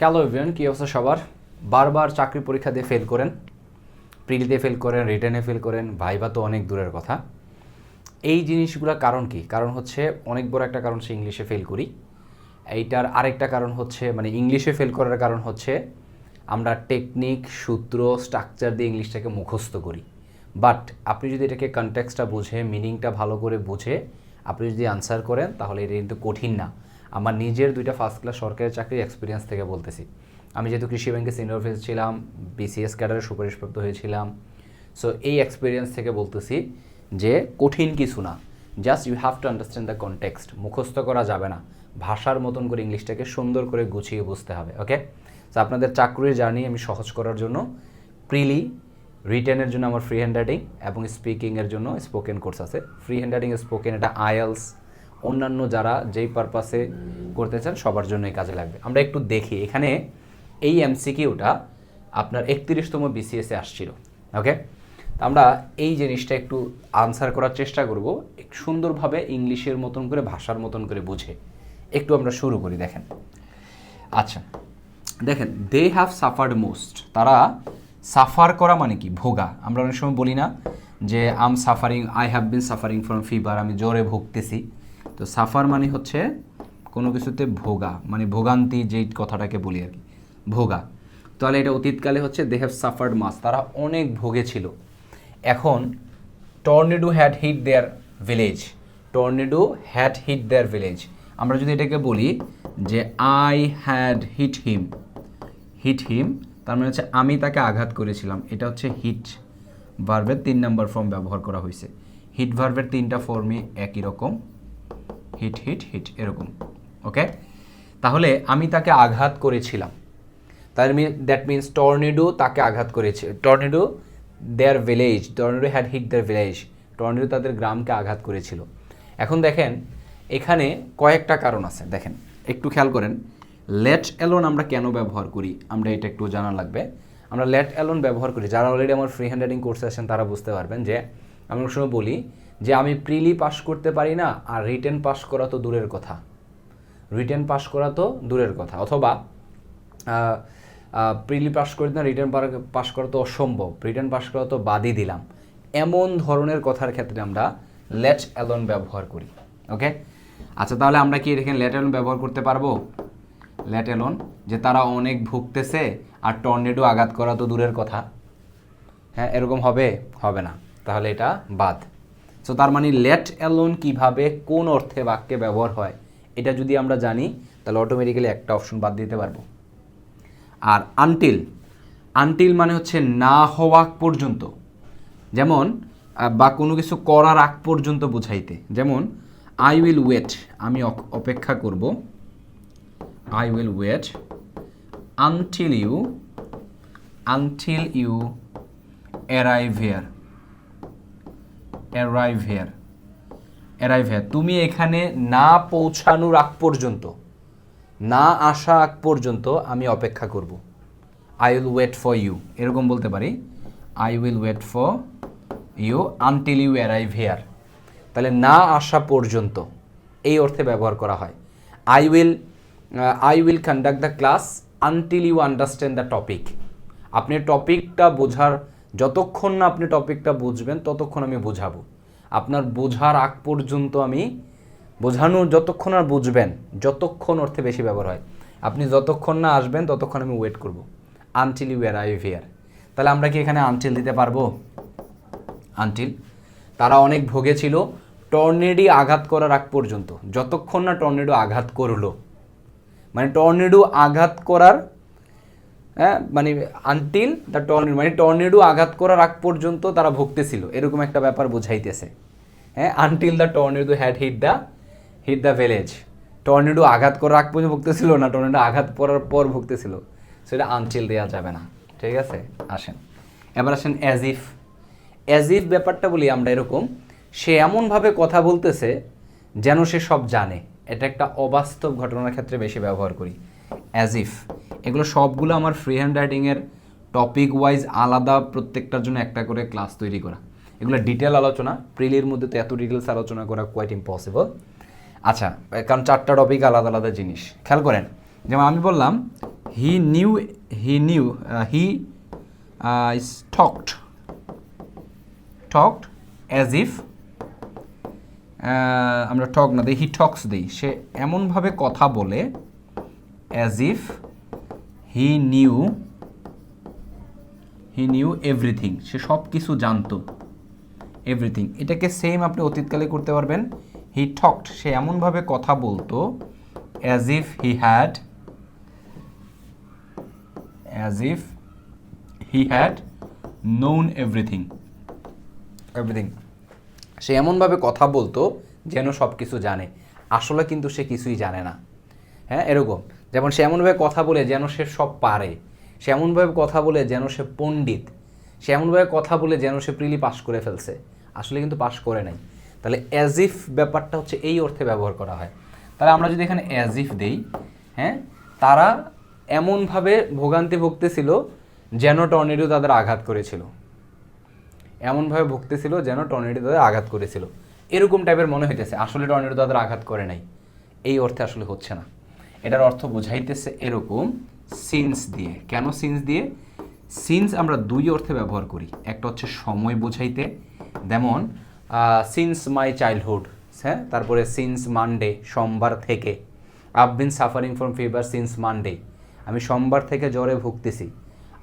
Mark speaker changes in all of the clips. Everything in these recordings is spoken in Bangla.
Speaker 1: হ্যালো এভরিওয়ান, কী অবস্থা সবার? বারবার চাকরি পরীক্ষা দিয়ে ফেল করেন, প্রিলিতে ফেল করেন, রিটেনে ফেল করেন, ভাইবা তো অনেক দূরের কথা। এই জিনিসগুলোর কারণ কি? কারণ হচ্ছে অনেক বড় একটা কারণ হচ্ছে ইংলিশে ফেল করি। এইটার আরেকটা কারণ হচ্ছে ইংলিশে ফেল করার কারণ হচ্ছে আমরা টেকনিক, সূত্র, স্ট্রাকচার দিয়ে ইংলিশটাকে মুখস্থ করি। বাট আপনি যদি এটাকে কনটেক্সটটা বুঝে, মিনিংটা ভালো করে বুঝে আপনি যদি আনসার করেন তাহলে এটা কিন্তু কঠিন না। আমার নিজের 2টা ফার্স্ট ক্লাস সরকারি চাকরির এক্সপিরিয়েন্স থেকে বলতেছি। আমি যেহেতু কৃষি ব্যাংকে সিনিয়র অফিসার ছিলাম, বিসিএস ক্যাডারে সুপারিশপ্রাপ্ত হয়েছিলাম, সো এই এক্সপিরিয়েন্স থেকে বলতেছি যে কঠিন কিছু না, just you have to understand the context. মুখস্থ করা যাবে না, ভাষার মতন করে ইংলিশটাকে সুন্দর করে গুছিয়ে বুঝতে হবে। ওকে, সো আপনাদের চাকরির জার্নি আমি সহজ করার জন্য প্রিলি, রিটেনের জন্য আমার ফ্রি হ্যান্ড রাইটিং এবং স্পিকিংয়ের জন্য স্পোকেন কোর্স আছে। ফ্রি হ্যান্ড রাইটিং, স্পোকেন, এটা আইএলস, অন্যান্য যারা যেই পারপাসে করতে চান সবার জন্যই কাজে লাগবে। আমরা একটু দেখি এখানে এই এমসিকিউটা আপনার 31তম বিসিএসে আসছিল। ওকে, আমরা এই জিনিসটা একটু আনসার করার চেষ্টা করব সুন্দরভাবে, ইংলিশের মতন করে, ভাষার মতন করে বুঝে। একটু আমরা শুরু করি। দেখেন, আচ্ছা দেখেন, দে হ্যাভ সাফার্ড মোস্ট। তারা সাফার করা মানে কি? ভোগা। আমরা অনেক সময় বলি না যে am suffering, I have been suffering from fever, আমি জ্বরে ভুগতেছি। তো সাফার মানে হচ্ছে কোনো কিছুতে ভোগা, মানে ভোগান্তি, যেই কথাটাকে বলি আর কি, ভোগা। তাহলে এটা অতীতকালে হচ্ছে দে হ্যাভ সাফার্ড মাস, তারা অনেক ভোগেছিল। এখন tornado had hit their village, tornado had hit their village. আমরা যদি এটাকে বলি যে I had hit him, hit him তার মানে হচ্ছে আমি তাকে আঘাত করেছিলাম। এটা হচ্ছে হিট ভার্বের 3 নম্বর ফর্ম ব্যবহার করা হয়েছে। হিট ভার্বের 3টা ফর্মই একই রকম, হিট হিট হিট এরকম। ওকে, তাহলে আমি তাকে আঘাত করেছিলাম, তার দ্যাট মিনস টর্নেডো তাকে আঘাত করেছে। Tornado their village, tornado had hit their village, tornado তাদের গ্রামকে আঘাত করেছিল। এখন দেখেন এখানে কয়েকটা কারণ আছে, দেখেন একটু খেয়াল করেন। লেট অ্যালোন আমরা কেন ব্যবহার করি, আমরা এটা একটু জানা লাগবে। আমরা লেট অ্যালোন ব্যবহার করি, যারা অলরেডি আমার ফ্রি হ্যান্ড রাইটিং কোর্সে আছেন তারা বুঝতে পারবেন যে আমি অনেক সময় বলি যে আমি প্রিলি পাস করতে পারি না, আর রিটেন পাস করা তো দূরের কথা, রিটেন পাস করা তো দূরের কথা, অথবা প্রিলি পাস করে না, রিটেন পাস করা তো অসম্ভব, রিটেন পাস করা তো বাদই দিলাম। এমন ধরনের কথার ক্ষেত্রে আমরা লেট অ্যালোন ব্যবহার করি। ওকে, আচ্ছা তাহলে আমরা কি এখানে লেট অ্যালোন ব্যবহার করতে পারবো? লেট অ্যালোন, যে তারা অনেক ভুগতেছে আর টর্নেডো আঘাত করা তো দূরের কথা, হ্যাঁ এরকম হবে? হবে না, তাহলে এটা বাদ। সো তার মানে লেট অ্যালোন কীভাবে, কোন অর্থে বাক্যে ব্যবহার হয় এটা যদি আমরা জানি তাহলে অটোমেটিক্যালি একটা অপশন বাদ দিতে পারবো। আর আনটিল, আনটিল মানে হচ্ছে না হওয়া পর্যন্ত, যেমন বা কোনো কিছু করার আগ পর্যন্ত বুঝাইতে। যেমন আই উইল ওয়েট, আমি অপেক্ষা করব, I will wait until you arrive here, arrive here, arrive here, তুমি এখানে না পৌঁছানোর আগ পর্যন্ত, না আসা আগ পর্যন্ত আমি অপেক্ষা করব। I will wait for you, এরকম বলতে পারি, I will wait for you until you arrive here. তাহলে না আসা পর্যন্ত এই অর্থে ব্যবহার করা হয়। I will conduct the class until you understand the topic. আপনি টপিকটা বোঝার, যতক্ষণ না আপনি টপিকটা বুঝবেন ততক্ষণ আমি বোঝাবো। আপনার বোঝার আগ পর্যন্ত আমি বোঝানো, যতক্ষণ আর বুঝবেন, যতক্ষণ অর্থে বেশি ব্যবহার হয়। আপনি যতক্ষণ না আসবেন ততক্ষণ আমি ওয়েট করব, আনটিল ইউ অ্যারাইভ হিয়ার। তাহলে আমরা কি এখানে আনটিল দিতে পারবো? আনটিল, তারা অনেক ভোগেছিল টর্নেডো আঘাত করার আগ পর্যন্ত, যতক্ষণ না টর্নেডো আঘাত করলো, মানে টর্নেডো আঘাত করার, হ্যাঁ মানে আনটিল দ্য টর্নেডো, মানে টর্নেডো আঘাত করার আগ পর্যন্ত তারা ভুগতেছিল, এরকম একটা ব্যাপার বোঝাইতেছে। হ্যাঁ, until the tornado had hit the village, tornado আঘাত করার আগ পর্যন্ত ভুগতেছিল না, টর্নেডো আঘাত করার পর ভুগতেছিল, সেটা আনটিল দেওয়া যাবে না। ঠিক আছে, আসেন এবার আসেন অ্যাজ ইফ। অ্যাজ ইফ ব্যাপারটা বলি আমরা এরকম, সে এমনভাবে কথা বলতেছে যেন সে সব জানে, এটা একটা অবাস্তব ঘটনার ক্ষেত্রে বেশি ব্যবহার করি অ্যাজ ইফ। এগুলো সবগুলো আমার ফ্রি হ্যান্ড রাইটিংয়ের টপিক ওয়াইজ আলাদা, প্রত্যেকটার জন্য একটা করে ক্লাস তৈরি করা, এগুলো ডিটেল আলোচনা। প্রিলির মধ্যে তো এত ডিটেলস আলোচনা করা কোয়াইট ইম্পসিবল। আচ্ছা, কারণ 4টা টপিক আলাদা আলাদা জিনিস, খেয়াল করেন। যেমন আমি বললাম he knew he talked as if, আমরা টক না দিই, হি টক্স দিই, সে এমনভাবে কথা বলে as if he knew everything, সে সব কিছু জানতো, এভরিথিং। এটাকে সেম আপনি অতীতকালে করতে পারবেন, হি টকড, সে এমনভাবে কথা বলতো as if he had known everything, সে এমনভাবে কথা বলতো যেন সব কিছু জানে, আসলে কিন্তু সে কিছুই জানে না। হ্যাঁ, এরকম যেমন সে এমনভাবে কথা বলে যেন সে সব পারে, সে এমনভাবে কথা বলে যেন সে পণ্ডিত, সে এমনভাবে কথা বলে যেন সে প্রিলি পাস করে ফেলছে, আসলে কিন্তু পাস করে নাই। তাহলে অ্যাজ ইফ ব্যাপারটা হচ্ছে এই অর্থে ব্যবহার করা হয়। তাহলে আমরা যদি এখানে অ্যাজ ইফ দেই, হ্যাঁ, তারা এমনভাবে ভোগান্তি ভুগতেছিল যেন টর্নেডো তাদের আঘাত করেছিল, এমনভাবে ভুগতেছিল যেন টর্নেডো তাদের আঘাত করেছিল, এরকম টাইপের মনে হইতেছে, আসলে টর্নেডো তাদের আঘাত করে নাই, এই অর্থে আসলে হচ্ছে না। এটার অর্থ বোঝাইতেছে এরকম সিন্স দিয়ে। কেন সিন্স দিয়ে? সিন্স আমরা দুই অর্থে ব্যবহার করি, একটা হচ্ছে সময় বোঝাইতে, যেমন সিন্স মাই চাইল্ডহুড, হ্যাঁ, তারপরে সিন্স মানডে, সোমবার থেকে, I been suffering from fever since Monday, আমি সোমবার থেকে জ্বরে ভুগতেছি,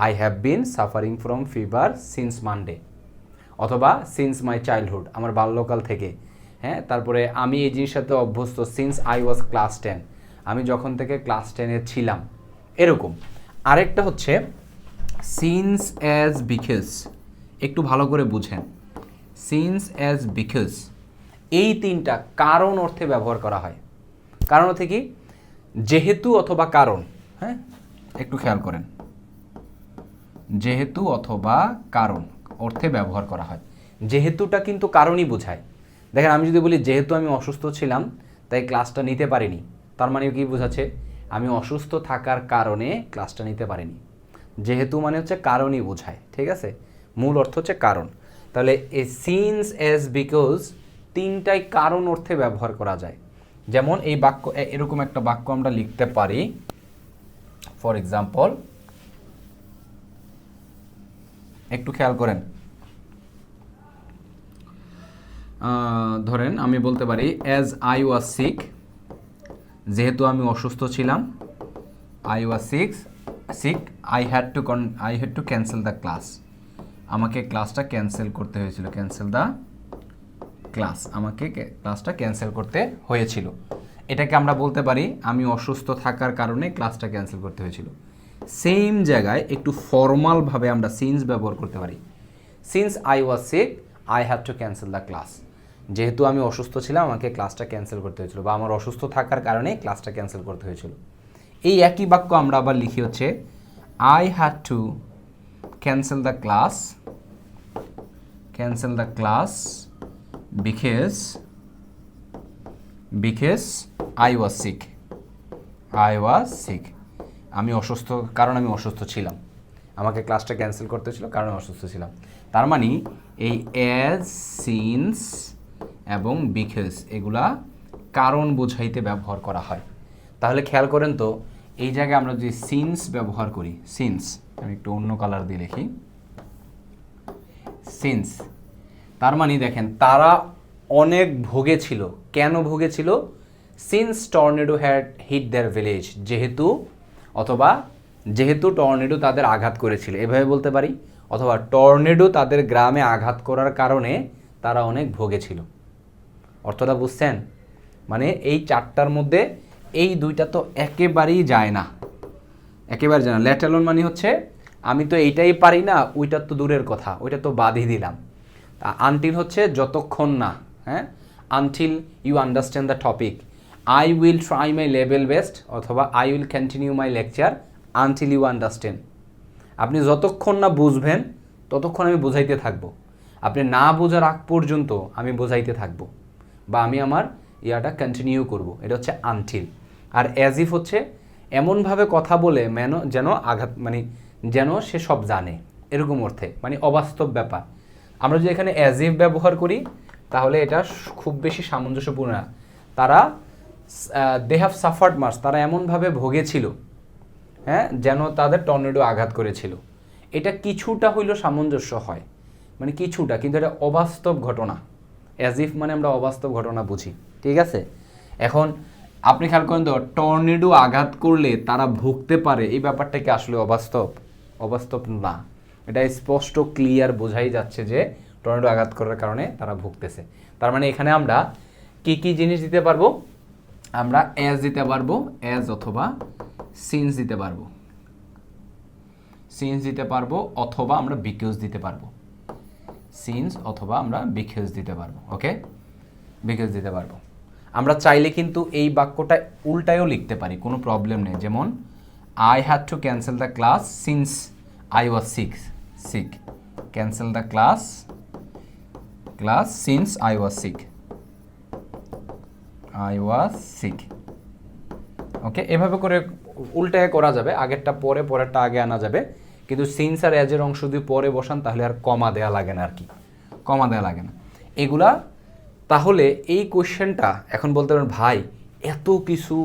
Speaker 1: I have been suffering from fever since Monday. অথবা সিন্স মাই চাইল্ডহুড, আমার বাল্যকাল থেকে, হ্যাঁ, তারপরে আমি এই জিনিসের সাথে অভ্যস্ত সিন্স আই ওয়াজ ক্লাস 10, আমি যখন থেকে ক্লাস 10-এ ছিলাম, এরকম। আরেকটা হচ্ছে সিন্স অ্যাজ বিকজ, একটু ভালো করে বুঝেন, সিন্স অ্যাজ বিকজ এই তিনটা কারণ অর্থে ব্যবহার করা হয়। কারণ অর্থে কি? যেহেতু অথবা কারণ, হ্যাঁ, একটু খেয়াল করেন, যেহেতু অথবা কারণ অর্থে ব্যবহার করা হয়। যেহেতুটা কিন্তু কারণই বোঝায়। দেখেন, আমি যদি বলি যেহেতু আমি অসুস্থ ছিলাম তাই ক্লাসটা নিতে পারিনি, তার মানে কি বোঝাচ্ছে? আমি অসুস্থ থাকার কারণে ক্লাসটা নিতে পারিনি। যেহেতু মানে হচ্ছে কারণই বোঝায়, ঠিক আছে, মূল অর্থ হচ্ছে কারণ। তাহলে এই সিন্স অ্যাজ বিকজ তিনটাই কারণ অর্থে ব্যবহার করা যায়। যেমন এই বাক্য, এরকম একটা বাক্য আমরা লিখতে পারি, ফর এক্সাম্পল, একটু খেয়াল করেন, ধরেন আমি বলতে পারি অ্যাজ আই ওয়াজ সিক, যেহেতু আমি অসুস্থ ছিলাম, I was sick I had to cancel the class, আমাকে ক্লাসটা ক্যান্সেল করতে হয়েছিল, ক্যান্সেল দ্য ক্লাস, আমাকে ক্লাসটা ক্যান্সেল করতে হয়েছিল। এটাকে আমরা বলতে পারি আমি অসুস্থ থাকার কারণে ক্লাসটা ক্যান্সেল করতে হয়েছিল। সেম জায়গায় একটু ফর্মালভাবে আমরা সিন্স ব্যবহার করতে পারি, since I was sick I had to cancel the class, যেহেতু আমি অসুস্থ ছিলাম আমাকে ক্লাসটা ক্যান্সেল করতে হয়েছিল, বা আমার অসুস্থ থাকার কারণে ক্লাসটা ক্যান্সেল করতে হয়েছিল। এই একই বাক্য আমরা আবার লিখি হচ্ছে I had to cancel the class because I was sick, আমি অসুস্থ, কারণ আমি অসুস্থ ছিলাম, আমাকে ক্লাসটা ক্যান্সেল করতে হয়েছিল কারণ আমি অসুস্থ ছিলাম। তার মানে এই অ্যাজ, সিন্স এবং বিকজ এগুলা কারণ বোঝাইতে ব্যবহার করা হয়। তাহলে খেয়াল করেন তো, এই জায়গায় আমরা যদি সিন্স ব্যবহার করি, সিন্স, আমি একটু অন্য কালার দিয়ে লিখি, সিন্স, তার মানে দেখেন তারা অনেক ভুগেছিল। কেন ভুগেছিল? Since tornado had hit their village, যেহেতু, অথবা যেহেতু টর্নেডো তাদের আঘাত করেছিল, এভাবে বলতে পারি, অথবা টর্নেডো তাদের গ্রামে আঘাত করার কারণে তারা অনেক ভুগেছিল। অর্থটা বুঝছেন? মানে এই চারটার মধ্যে এই দুইটা তো একেবারেই যায় না, একেবারে যায় না। লেট অ্যালোন মানে হচ্ছে আমি তো এইটাই পারি না, ওইটা তো দূরের কথা, ওইটা তো বাদই দিলাম। আনটিল হচ্ছে যতক্ষণ না, হ্যাঁ, until you understand the topic, I will try my level best, অথবা I will continue my lecture until you understand. আপনি যতক্ষণ না বুঝবেন ততক্ষণ আমি বোঝাইতে থাকবো, আপনি না বোঝার আগ পর্যন্ত আমি বোঝাইতে থাকবো, বা আমি আমার ইয়াটা কন্টিনিউ করব, এটা হচ্ছে আনটিল। আর অ্যাজ ইফ হচ্ছে এমনভাবে কথা বলে যেন আঘাত, মানে যেন সে সব জানে, এরকম অর্থে, মানে অবাস্তব ব্যাপার। আমরা যদি এখানে অ্যাজ ইফ ব্যবহার করি তাহলে এটা খুব বেশি সামঞ্জস্যপূর্ণ না। তারা দে হ্যাভ সাফার্ড মাস, তারা এমনভাবে ভোগেছিল, হ্যাঁ, যেন তাদের টর্নেডো আঘাত করেছিল। এটা কিছুটা হইলেও সামঞ্জস্য হয়, মানে কিছুটা, কিন্তু এটা অবাস্তব ঘটনা। অ্যাজ ইফ মানে আমরা অবাস্তব ঘটনা বুঝি, ঠিক আছে? এখন আপনি খেয়াল করেন তো, টর্নেডো আঘাত করলে তারা ভুগতে পারে, এই ব্যাপারটা কি আসলে অবাস্তব? অবাস্তব না, এটা স্পষ্ট ক্লিয়ার বোঝাই যাচ্ছে যে টর্নেডো আঘাত করার কারণে তারা ভুগতেছে। তার মানে এখানে আমরা কি কি জিনিস দিতে পারবো? আমরা অ্যাজ দিতে পারবো, অ্যাজ অথবা সিন্স দিতে পারবো, সিন্স দিতে পারবো, অথবা আমরা বিকজ দিতে পারবো, সিন্স অথবা আমরা বিকজ দিতে পারবো। ওকে, বিকজ দিতে পারবো। আমরা চাইলে কিন্তু এই বাক্যটা উল্টায়ও লিখতে পারি, কোনো প্রবলেম নেই। যেমন I had to cancel the class since I was sick, cancel the class since I was sick. Okay, এভাবে করে উল্টায় করা যাবে, আগেরটা পরে পরেরটা আগে আনা যাবে, কিন্তু সিন্স আর অ্যাজের অংশ যদি পরে বসান তাহলে আর কমা দেওয়া লাগে না, আর কি কমা দেওয়া লাগে না এগুলা। তাহলে এই কোশ্চেনটা এখন বলতে পারেন ভাই এত কিছু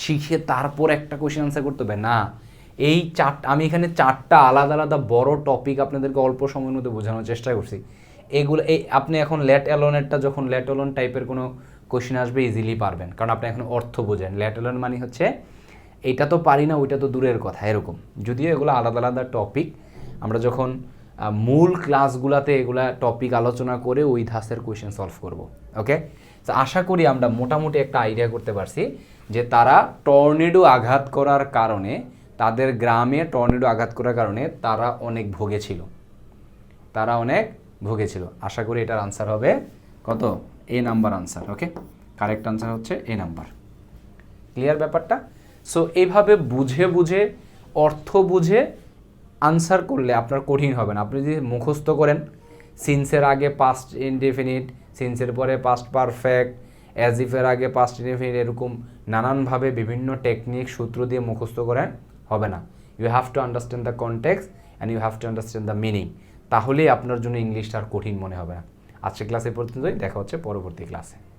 Speaker 1: শিখে তারপর একটা কোশ্চেন আনসার করতে হবে না। এই আমি এখানে 4টা আলাদা আলাদা বড় টপিক আপনাদেরকে অল্প সময়ের মধ্যে বোঝানোর চেষ্টা করছি। এগুলো আপনি এখন লেট অ্যালোনেরটা, যখন লেট অ্যালোন টাইপের কোনো কোশ্চেন আসবে ইজিলি পারবেন, কারণ আপনি এখন অর্থ বোঝেন। লেট অ্যালোন মানে হচ্ছে এইটা তো পারি না ওইটা তো দূরের কথা, এরকম। যদিও এগুলো আলাদা আলাদা টপিক, আমরা যখন মূল ক্লাসগুলোতে এগুলা টপিক আলোচনা করে ওই ধাঁচের কোয়েশ্চেন সলভ করব। ওকে, তো আশা করি আমরা মোটামুটি একটা আইডিয়া করতে পারছি যে তারা টর্নেডো আঘাত করার কারণে, তাদের গ্রামে টর্নেডো আঘাত করার কারণে তারা অনেক ভুগেছিল, আশা করি এটার আনসার হবে কত? এ নাম্বার আনসার। ওকে, কারেক্ট আনসার হচ্ছে এ নাম্বার। ক্লিয়ার ব্যাপারটা? সো এইভাবে বুঝে বুঝে, অর্থ বুঝে আনসার করলে আপনার কঠিন হবে না। আপনি যদি মুখস্থ করেন সিন্সের আগে পাস্ট ইনডেফিনিট, সিন্সের পরে পাস্ট পারফেক্ট, অ্যাজ ইফের আগে পাস্ট ইনডেফিনিট, এরকম নানানভাবে বিভিন্ন টেকনিক সূত্র দিয়ে মুখস্থ করেন হবে না। You have to understand the context and you have to understand the meaning, তাহলেই আপনার জন্য ইংলিশটা আর কঠিন মনে হবে না। আজকে ক্লাসে পর্যন্তই, দেখা হচ্ছে পরবর্তী ক্লাসে।